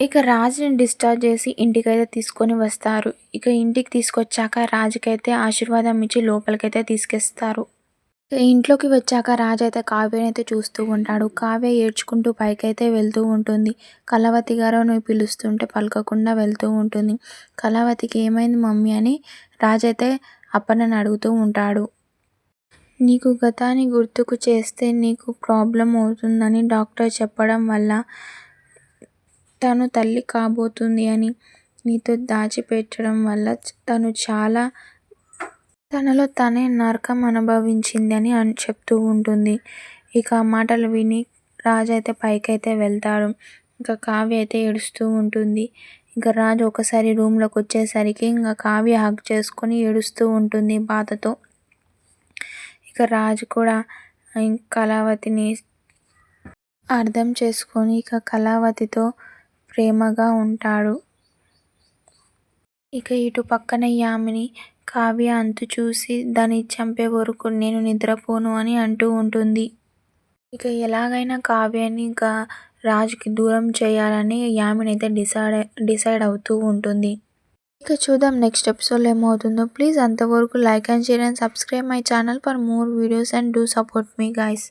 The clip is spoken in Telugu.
ఇక రాజుని డిశ్చార్జ్ చేసి ఇంటికైతే తీసుకొని వస్తారు. ఇక ఇంటికి తీసుకొచ్చాక రాజుకైతే ఆశీర్వాదం ఇచ్చి లోపలికైతే తీసుకొస్తారు. ఇక ఇంట్లోకి వచ్చాక రాజైతే కావ్యనైతే చూస్తూ ఉంటాడు. కావ్య ఏడ్చుకుంటూ పైకైతే వెళ్తూ ఉంటుంది. కళావతి గారు నువ్వు పిలుస్తుంటే పలకకుండా వెళ్తూ ఉంటుంది. కళావతికి ఏమైంది మమ్మీ అని రాజైతే అపర్ణని అడుగుతూ ఉంటాడు. నీకు గతాన్ని గుర్తుకు చేస్తే నీకు ప్రాబ్లం అవుతుందని డాక్టర్ చెప్పడం వల్ల తను తల్లి కాబోతుంది అని నీతో దాచిపెట్టడం వల్ల తను చాలా తనలో తనే నరకం అనుభవించింది అని చెప్తూ ఉంటుంది. ఇక ఆ మాటలు విని రాజు అయితే పైకైతే వెళ్తాడు. ఇంకా కావ్య అయితే ఏడుస్తూ ఉంటుంది. ఇంకా రాజు ఒకసారి రూమ్లోకి వచ్చేసరికి ఇంకా కావ్య హగ్ చేసుకొని ఏడుస్తూ ఉంటుంది బాధతో. ఇక రాజు కూడా కళావతిని అర్థం చేసుకొని ఇక కళావతితో ప్రేమగా ఉంటాడు. ఇక ఇటు పక్కన యామిని కావ్య అంతు చూసి దాన్ని చంపే వరకు నేను నిద్రపోను అని అంటూ ఉంటుంది. ఇక ఎలాగైనా కావ్యాన్ని ఇంకా రాజుకి దూరం చేయాలని యామిని అయితే డిసైడ్ అవుతూ ఉంటుంది. ఇక చూద్దాం నెక్స్ట్ ఎపిసోడ్లో ఏమవుతుందో. ప్లీజ్ అంతవరకు like and share and subscribe my channel for more videos and do support me guys.